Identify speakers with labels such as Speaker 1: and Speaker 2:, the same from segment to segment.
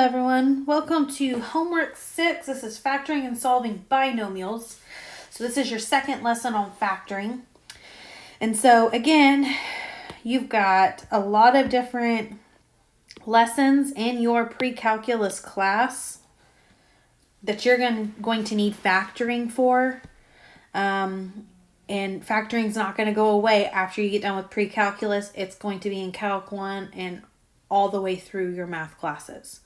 Speaker 1: everyone. Welcome to Homework 6. This is factoring and solving binomials. So this is your second lesson on factoring. And so again, you've got a lot of different lessons in your pre-calculus class that you're going to need factoring for. And factoring is not going to go away after you get done with pre-calculus. It's going to be in Calc 1 and all the way through your math classes.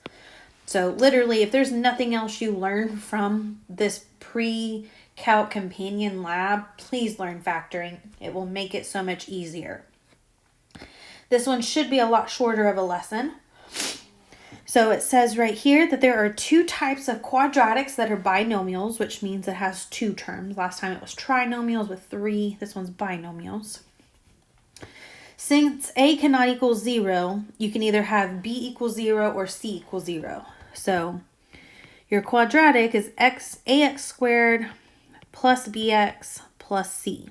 Speaker 1: So literally, if there's nothing else you learn from this pre-calc companion lab, please learn factoring. It will make it so much easier. This one should be a lot shorter of a lesson. So it says right here that there are two types of quadratics that are binomials, which means it has two terms. Last time it was trinomials with three. This one's binomials. Since a cannot equal 0, you can either have b equals 0 or c equals 0. So your quadratic is ax squared plus bx plus c.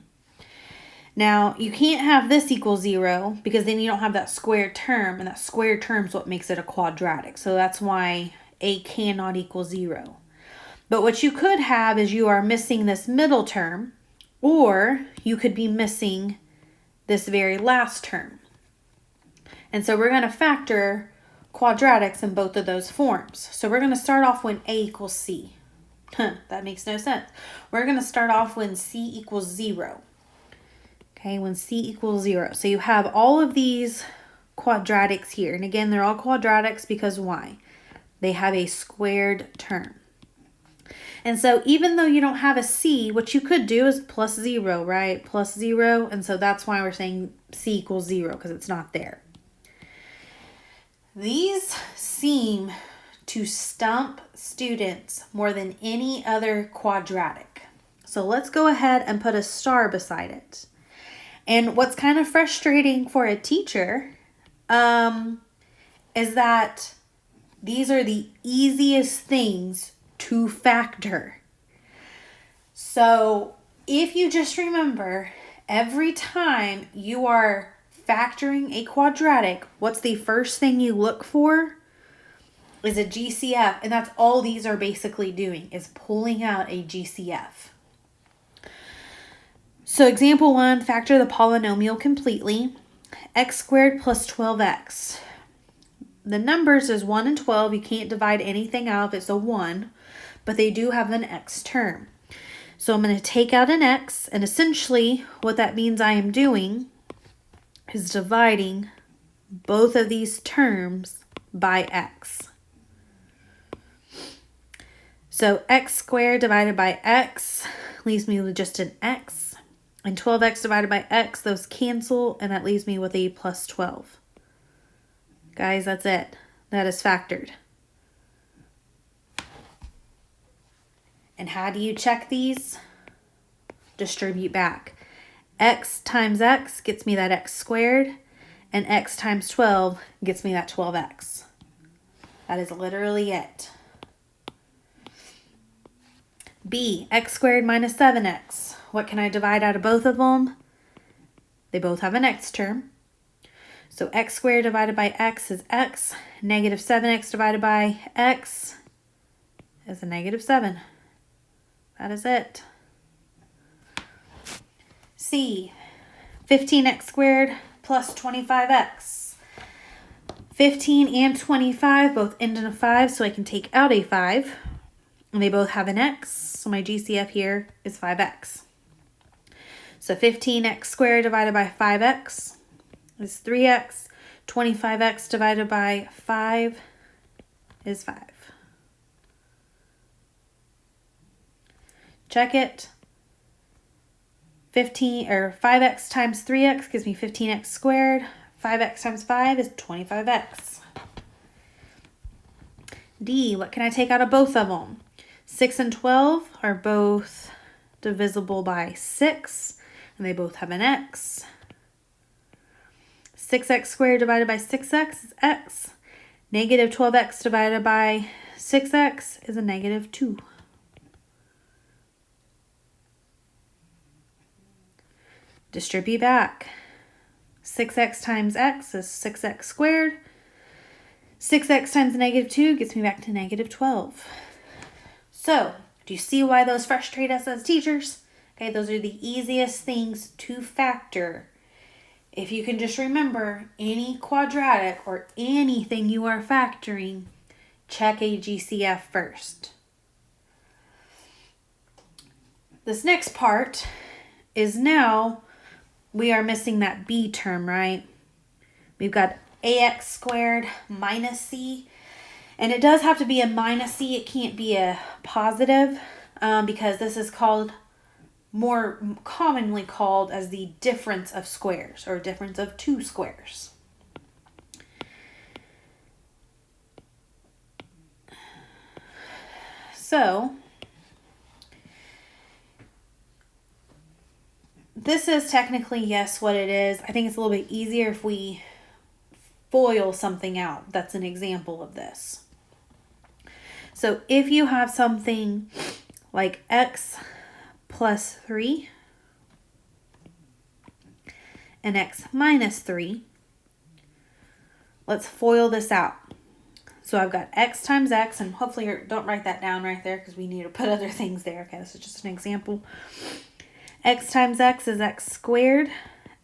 Speaker 1: Now, you can't have this equal 0 because then you don't have that squared term, and that squared term is what makes it a quadratic. So that's why a cannot equal 0. But what you could have is you are missing this middle term, or you could be missing this very last term. And so we're going to factor quadratics in both of those forms. So we're going to start off when a equals c. That makes no sense. We're going to start off when c equals 0. Okay, when c equals 0. So you have all of these quadratics here. And again, they're all quadratics because why? They have a squared term. And so even though you don't have a c, what you could do is plus 0, right? Plus 0. And so that's why we're saying c equals 0, because it's not there. These seem to stump students more than any other quadratic. So let's go ahead and put a star beside it. And what's kind of frustrating for a teacher is that these are the easiest things to factor. So if you just remember, every time you are factoring a quadratic, what's the first thing you look for? Is a GCF. And that's all these are basically doing, is pulling out a GCF. So example 1, factor the polynomial completely. X squared plus 12x. The numbers is 1 and 12. You can't divide anything out if it's a 1, but they do have an x term. So I'm going to take out an x, and essentially what that means I am doing is dividing both of these terms by x. So x squared divided by x leaves me with just an x. And 12x divided by x, those cancel, and that leaves me with a plus 12. Guys, that's it. That is factored. And how do you check these? Distribute back. X times x gets me that x squared, and x times 12 gets me that 12x. That is literally it. B, x squared minus 7x. What can I divide out of both of them? They both have an x term. So x squared divided by x is x. Negative 7x divided by x is a negative 7. That is it. C, 15x squared plus 25x. 15 and 25 both end in a 5, so I can take out a 5. And they both have an x, so my GCF here is 5x. So 15x squared divided by 5x is 3x. 25x divided by 5 is 5. Check it. 5x times 3x gives me 15x squared. 5x times 5 is 25x. D, what can I take out of both of them? 6 and 12 are both divisible by 6, and they both have an x. 6x squared divided by 6x is x. Negative 12x divided by 6x is a negative 2. Distribute back. 6x times x is 6x squared. 6x times negative 2 gets me back to negative 12. So, do you see why those frustrate us as teachers? Okay, those are the easiest things to factor. If you can just remember any quadratic or anything you are factoring, check a GCF first. This next part is now we are missing that b term, right? We've got ax squared minus c. And it does have to be a minus c. It can't be a positive because this is called, more commonly called as the difference of squares or difference of two squares. So this is technically, yes, what it is. I think it's a little bit easier if we FOIL something out. That's an example of this. So if you have something like x plus 3 and x minus 3, let's FOIL this out. So I've got x times x, and hopefully don't write that down right there because we need to put other things there. Okay, this is just an example. X times x is x squared.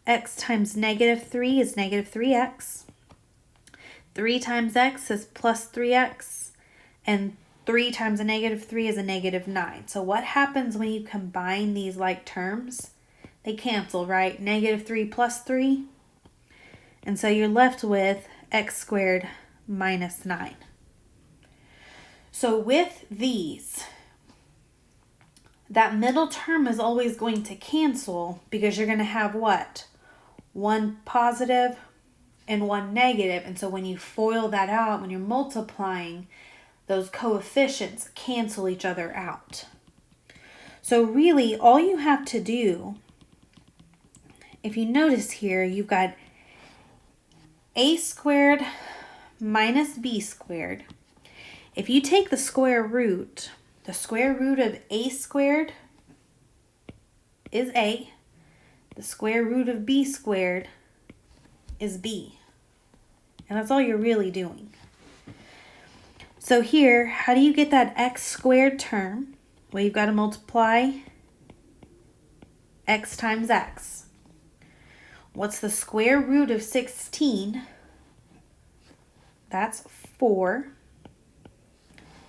Speaker 1: X times negative 3 is negative 3x. 3 times x is plus 3x. And 3 times a negative 3 is a negative 9. So what happens when you combine these like terms? They cancel, right? Negative 3 plus 3. And so you're left with x squared minus 9. So with these, that middle term is always going to cancel because you're going to have what? One positive and one negative. And so when you FOIL that out, when you're multiplying, those coefficients cancel each other out. So really, all you have to do, if you notice here, you've got a squared minus b squared. If you take the square root of a squared is a. The square root of b squared is b. And that's all you're really doing. So here, how do you get that x squared term? Well, you've got to multiply x times x. What's the square root of 16? That's 4.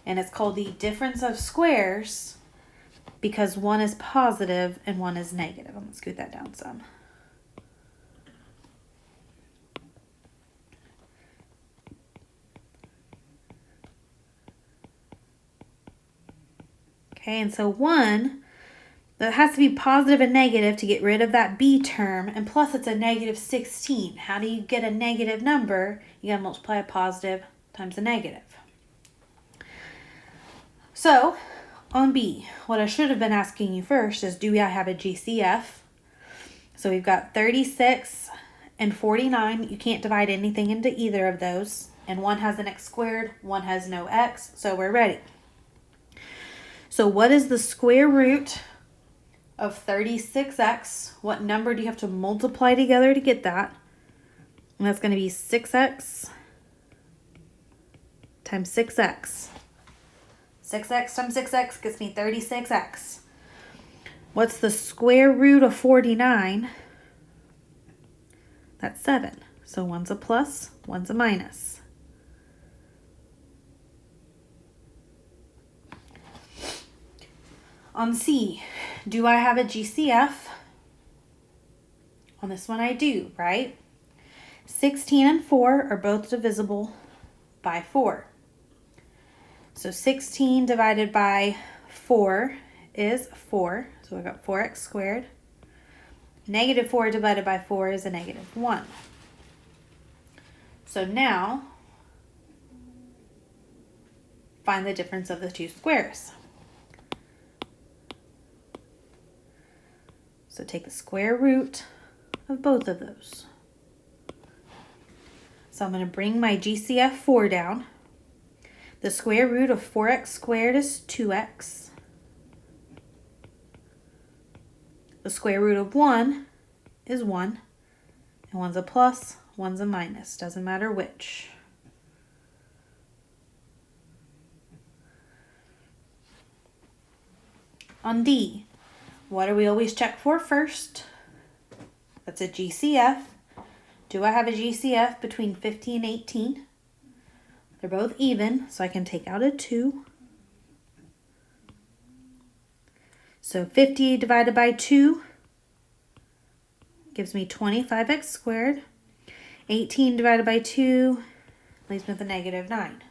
Speaker 1: And it's called the difference of squares because one is positive and one is negative. I'm going to scoot that down some. Okay, and so one, that has to be positive and negative to get rid of that b term, and plus it's a negative 16. How do you get a negative number? You got to multiply a positive times a negative. So, on B, what I should have been asking you first is, do I have a GCF? So we've got 36 and 49. You can't divide anything into either of those. And one has an x squared, one has no x, so we're ready. So what is the square root of 36x? What number do you have to multiply together to get that? And that's going to be 6x times 6x. 6x times 6x gets me 36x. What's the square root of 49? That's 7. So one's a plus, one's a minus. On C, do I have a GCF? On this one I do, right? 16 and 4 are both divisible by 4. So 16 divided by 4 is 4. So I've got 4x squared. Negative 4 divided by 4 is a negative 1. So now, find the difference of the two squares. So take the square root of both of those. So I'm going to bring my GCF 4 down. The square root of 4x squared is 2x. The square root of 1 is 1. And one's a plus, one's a minus. Doesn't matter which. On D, what do we always check for first? That's a GCF. Do I have a GCF between 50 and 18? They're both even, so I can take out a 2. So 50 divided by 2 gives me 25x squared. 18 divided by 2 leaves me with a negative 9.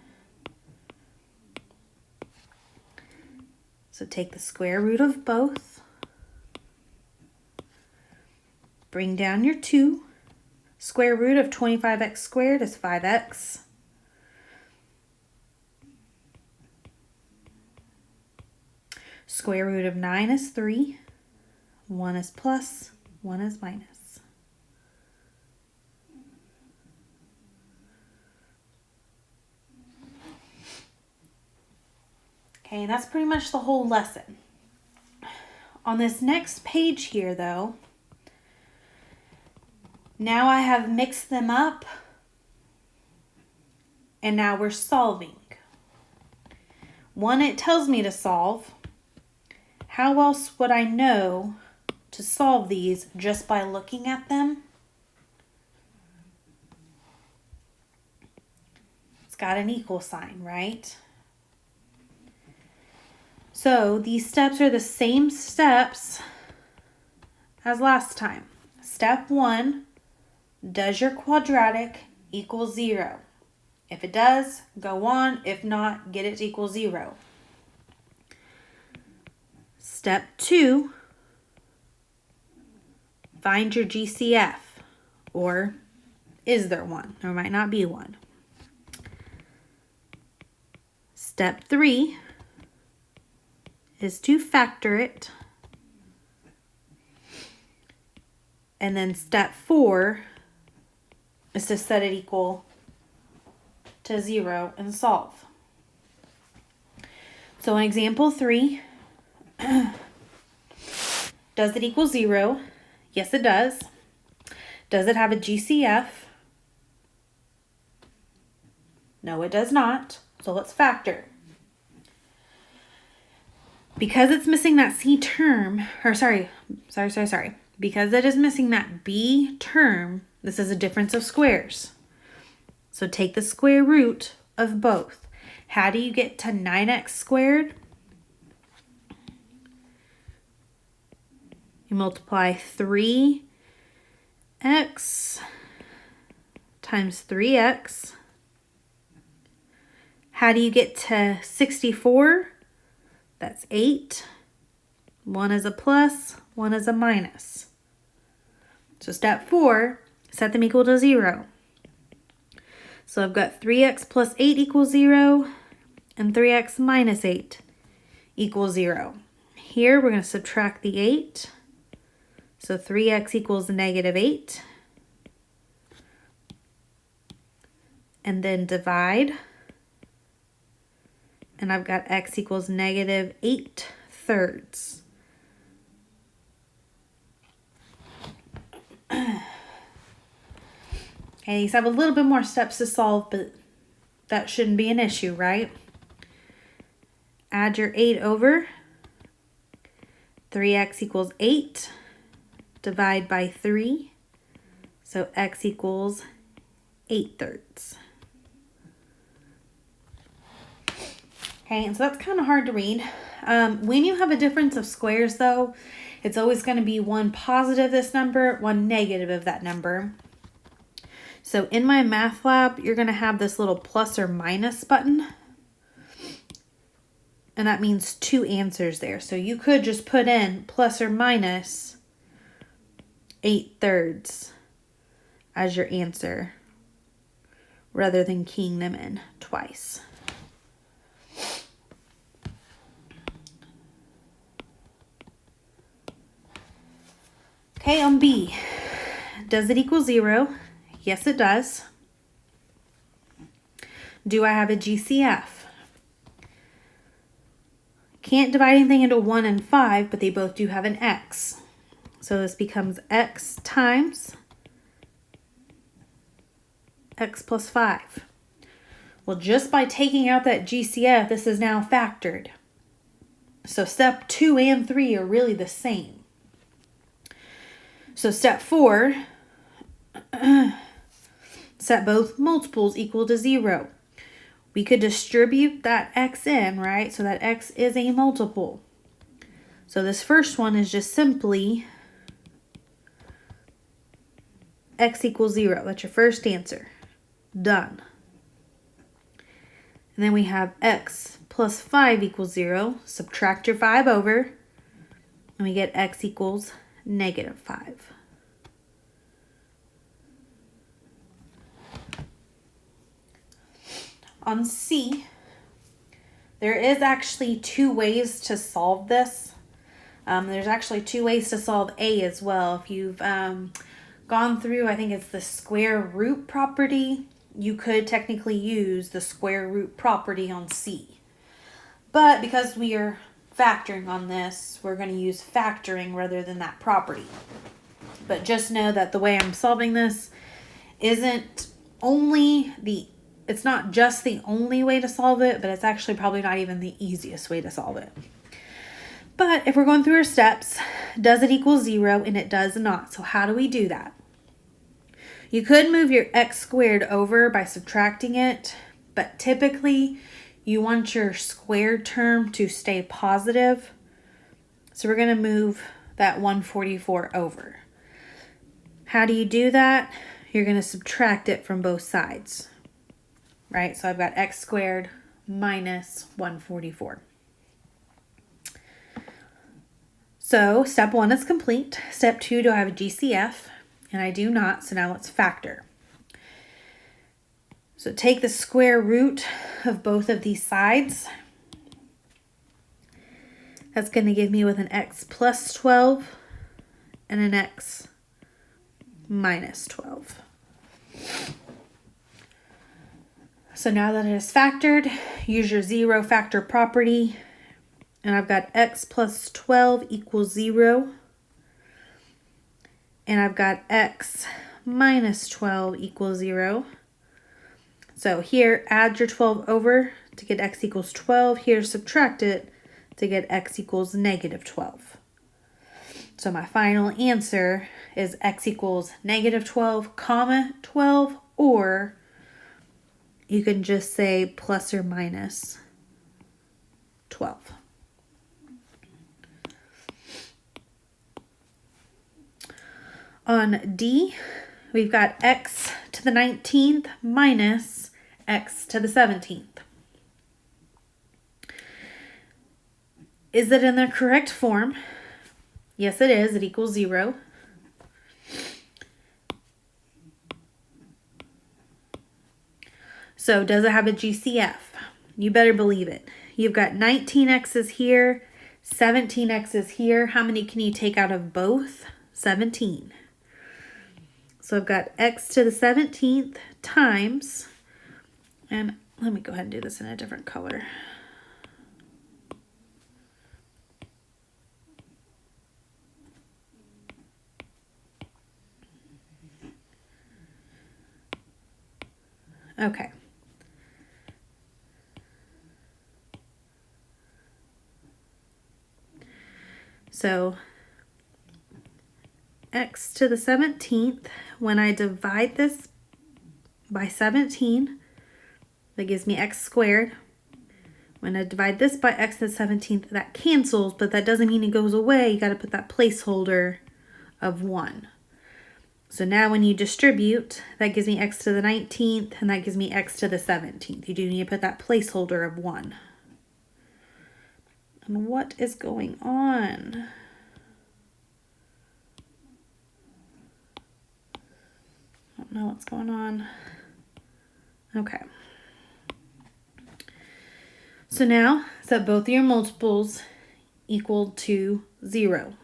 Speaker 1: So take the square root of both. Bring down your 2. Square root of 25x squared is 5x. Square root of 9 is 3. 1 is plus, 1 is minus. Okay, that's pretty much the whole lesson. On this next page here, though, now I have mixed them up, and now we're solving. One, it tells me to solve. How else would I know to solve these just by looking at them? It's got an equal sign, right? So these steps are the same steps as last time. Step 1, does your quadratic equal 0? If it does, go on. If not, get it to equal 0. Step 2, find your GCF, or is there one? There might not be one. Step 3 is to factor it. And then step 4 is to set it equal to 0 and solve. So in example 3, does it equal 0? Yes, it does. Does it have a GCF? No, it does not. So let's factor. Because it's missing that C term, or sorry. Because it is missing that B term, this is a difference of squares. So take the square root of both. How do you get to 9x squared? You multiply 3x times 3x. How do you get to 64? That's 8. 1 is a plus, 1 is a minus. So step 4, set them equal to 0. So I've got 3x plus 8 equals 0, and 3x minus 8 equals 0. Here we're going to subtract the 8. So 3x equals negative 8. And then divide. And I've got x equals negative 8/3. Okay, these have a little bit more steps to solve, but that shouldn't be an issue, right? Add your 8 over. 3x equals 8. Divide by 3. So x equals 8/3. Okay, and so that's kind of hard to read. When you have a difference of squares, though, it's always going to be one positive of this number, one negative of that number. So in my math lab, you're going to have this little plus or minus button. And that means 2 answers there. So you could just put in plus or minus 8/3 as your answer rather than keying them in twice. Okay, on B, does it equal 0? Yes, it does. Do I have a GCF? Can't divide anything into 1 and 5, but they both do have an x. So this becomes x times x plus 5. Well, just by taking out that GCF, this is now factored. So step 2 and 3 are really the same. So step 4, set both multiples equal to 0. We could distribute that x in, right? So that x is a multiple. So this first one is just simply x equals 0. That's your first answer. Done. And then we have x plus 5 equals 0. Subtract your 5 over, and we get x equals -5. On C, there is actually 2 ways to solve this. There's actually 2 ways to solve A as well. If you've gone through, I think it's the square root property, you could technically use the square root property on C. But because we are factoring on this, we're going to use factoring rather than that property. But just know that the way I'm solving this it's not just the only way to solve it, but it's actually probably not even the easiest way to solve it. But if we're going through our steps, does it equal 0? And it does not. So how do we do that? You could move your x squared over by subtracting it, but typically you want your squared term to stay positive. So we're going to move that 144 over. How do you do that? You're going to subtract it from both sides. Right, so I've got x squared minus 144. So step 1 is complete. Step 2, do I have a GCF? And I do not, so now let's factor. So take the square root of both of these sides. That's going to give me with an x plus 12 and an x minus 12. So now that it is factored, use your 0 factor property. And I've got x plus 12 equals 0. And I've got x minus 12 equals 0. So here, add your 12 over to get x equals 12. Here, subtract it to get x equals -12. So my final answer is x equals -12, comma 12, or you can just say plus or minus 12. On D, we've got x to the 19th minus x to the 17th. Is it in the correct form? Yes, it is. It equals 0. So does it have a GCF? You better believe it. You've got 19x's here, 17x's here. How many can you take out of both? 17. So I've got x to the 17th times, and let me go ahead and do this in a different color. Okay. So x to the 17th, when I divide this by 17, that gives me x squared. When I divide this by x to the 17th, that cancels, but that doesn't mean it goes away. You got to put that placeholder of 1. So now when you distribute, that gives me x to the 19th, and that gives me x to the 17th. You do need to put that placeholder of 1. And what is going on? I don't know what's going on. Okay. So now set both of your multiples equal to 0.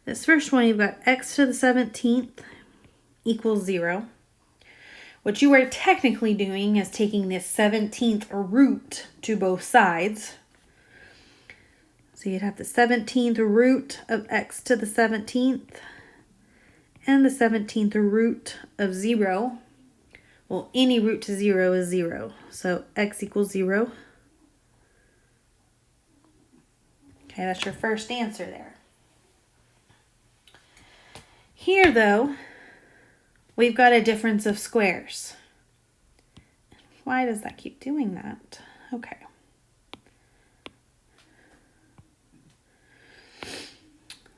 Speaker 1: This first one, you've got x to the 17th equals 0. What you are technically doing is taking this 17th root to both sides. So you'd have the 17th root of x to the 17th and the 17th root of 0. Well, any root to 0 is 0. So x equals 0. Okay, that's your first answer there. Here, though, we've got a difference of squares. Why does that keep doing that? Okay.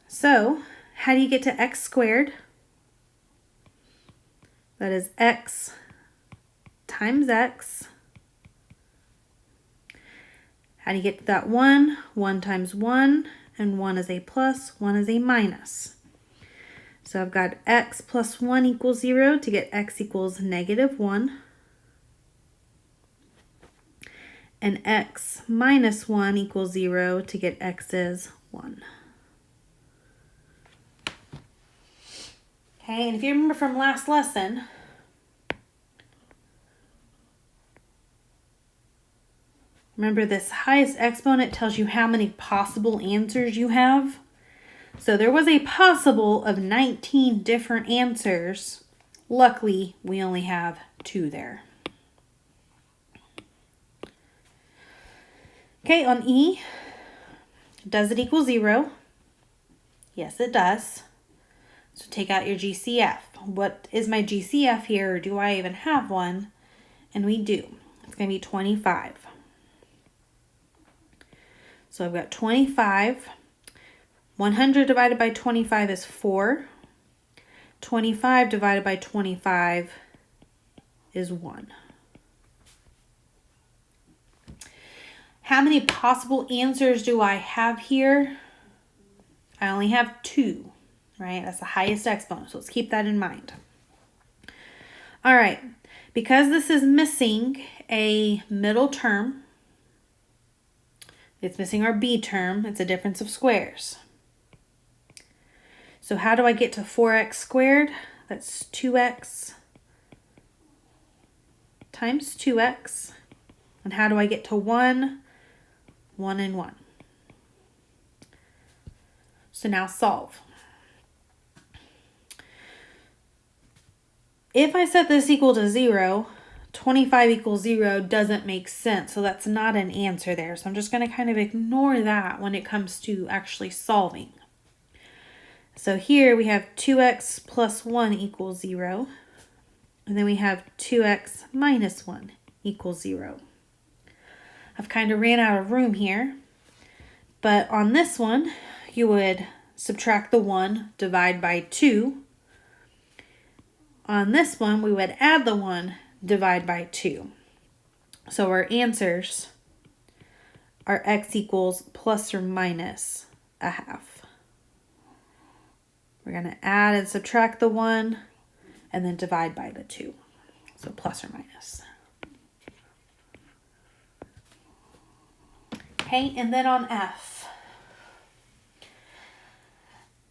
Speaker 1: So, how do you get to x squared? That is x times x. How do you get to that 1? 1 times 1, and 1 is a plus, 1 is a minus. So I've got x plus 1 equals 0 to get x equals negative 1. And x minus 1 equals 0 to get x is 1. Okay, and if you remember from last lesson, remember this highest exponent tells you how many possible answers you have. So there was a possible of 19 different answers. Luckily, we only have 2 there. Okay, on E, does it equal 0? Yes, it does. So take out your GCF. What is my GCF here? Or do I even have one? And we do. It's going to be 25. So I've got 25. 100 divided by 25 is 4. 25 divided by 25 is 1. How many possible answers do I have here? I only have 2, right? That's the highest exponent, so let's keep that in mind. All right, because this is missing a middle term, it's missing our b term, it's a difference of squares. So how do I get to 4x squared? That's 2x times 2x. And how do I get to 1? 1 and 1. So now solve. If I set this equal to 0, 25 equals 0 doesn't make sense. So that's not an answer there. So I'm just going to kind of ignore that when it comes to actually solving. So here we have 2x plus 1 equals 0. And then we have 2x minus 1 equals 0. I've kind of ran out of room here. But on this one, you would subtract the 1, divide by 2. On this one, we would add the 1, divide by 2. So our answers are x equals plus or minus a half. We're going to add and subtract the 1 and then divide by the 2. So plus or minus. Okay, and then on F.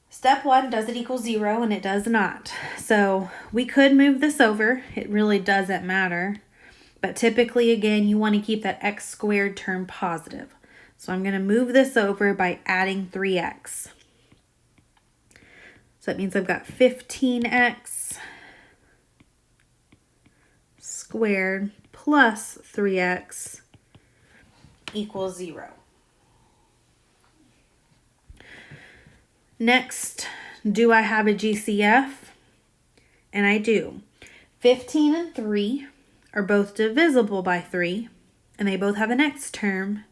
Speaker 1: Step 1, does it equal 0? And it does not. So we could move this over. It really doesn't matter. But typically, again, you want to keep that x squared term positive. So I'm going to move this over by adding 3x. So that means I've got 15x squared plus 3x equals 0. Next, do I have a GCF? And I do. 15 and 3 are both divisible by 3, and they both have an x term,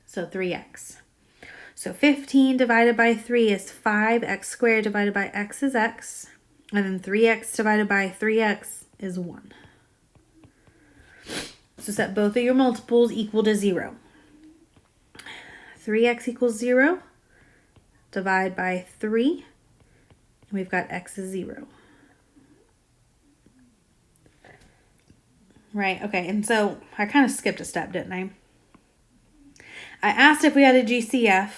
Speaker 1: so 3x. So 15 divided by 3 is 5x squared divided by x is x, and then 3x divided by 3x is 1. So set both of your multiples equal to 0. 3x equals 0. Divide by 3. And we've got x is 0. Right, okay, and so I kind of skipped a step, didn't I? I asked if we had a GCF,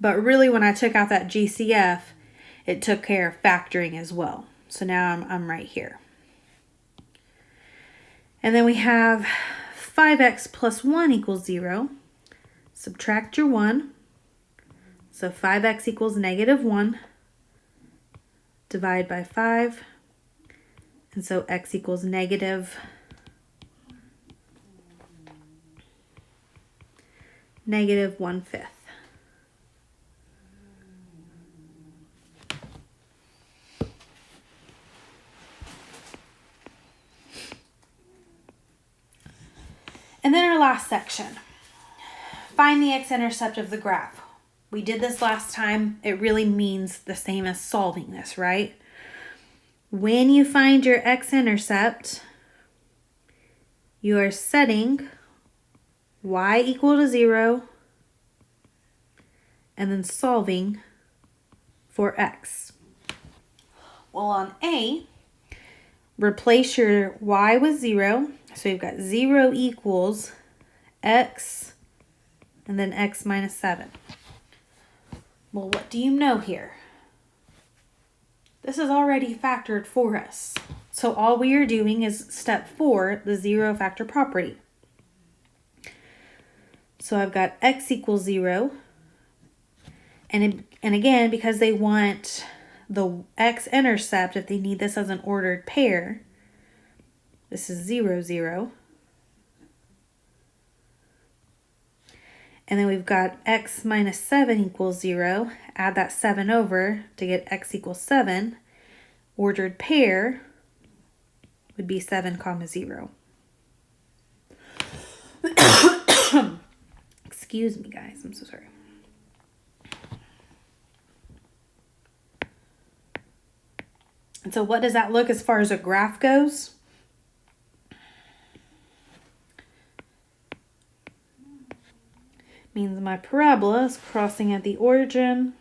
Speaker 1: but really when I took out that GCF, it took care of factoring as well. So now I'm right here. And then we have 5x plus 1 equals 0. Subtract your 1. So 5x equals negative 1. Divide by 5. And so x equals negative 1/5. And then our last section, find the x-intercept of the graph. We did this last time. It really means the same as solving this, right? When you find your x-intercept, you are setting y equal to 0 and then solving for x. Well, on A, replace your y with 0. So you've got 0 equals x and then x minus 7. Well, what do you know here? This is already factored for us. So all we are doing is step 4, the 0 factor property. So I've got x equals 0. And again, because they want the x-intercept, if they need this as an ordered pair, this is 0, 0. And then we've got x minus 7 equals 0. Add that 7 over to get x equals 7. Ordered pair would be 7, 0. Excuse me, guys. I'm so sorry. And so what does that look as far as a graph goes? Means my parabola is crossing at the origin.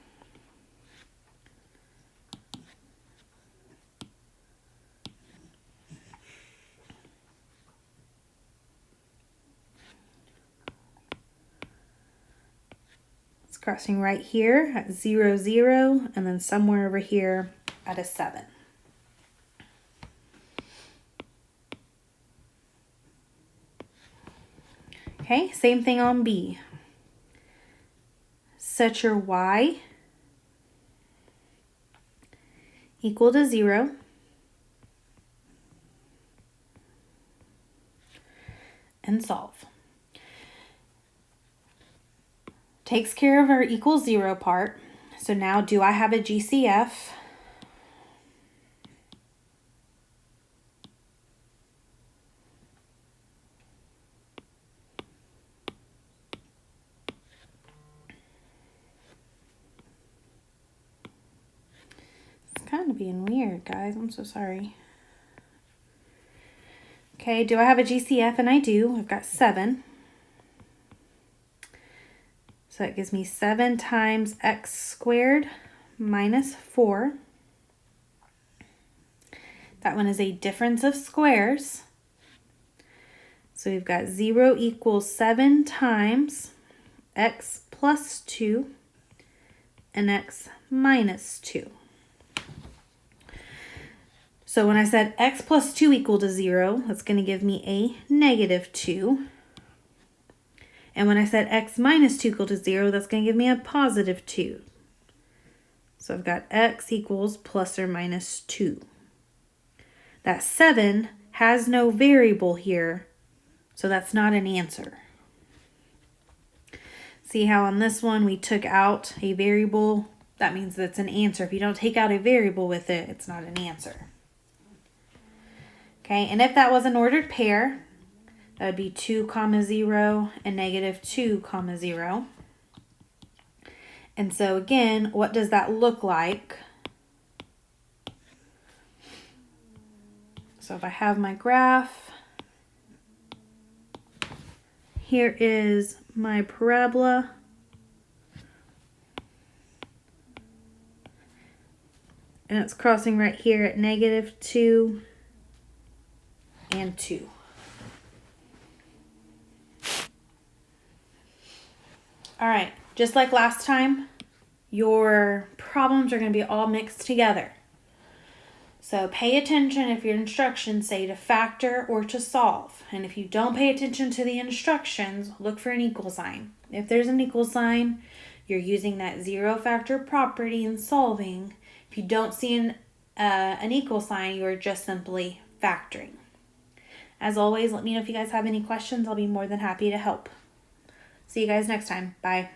Speaker 1: It's crossing right here at 0, 0, and then somewhere over here at a 7. Okay, same thing on B. Set your y equal to 0. And solve. Takes care of our equals 0 part. So now, do I have a GCF? Kind of being weird, guys. I'm so sorry. Okay, do I have a GCF? And I do. I've got 7. So that gives me 7 times x squared minus 4. That one is a difference of squares. So we've got 0 equals 7 times x plus 2 and x minus 2. So when I said x plus 2 equal to 0, that's going to give me a negative 2. And when I said x minus 2 equal to 0, that's going to give me a positive 2. So I've got x equals plus or minus 2. That 7 has no variable here, so that's not an answer. See how on this one we took out a variable? That means that's an answer. If you don't take out a variable with it, it's not an answer. Okay, and if that was an ordered pair, that would be 2, 0 and negative 2, 0. And so again, what does that look like? So if I have my graph, here is my parabola. And it's crossing right here at negative 2 and 2. All right, just like last time, your problems are going to be all mixed together. So pay attention if your instructions say to factor or to solve. And if you don't pay attention to the instructions, look for an equal sign. If there's an equal sign, you're using that 0 factor property in solving. If you don't see an equal sign, you are just simply factoring. As always, let me know if you guys have any questions. I'll be more than happy to help. See See you guys next time. Bye.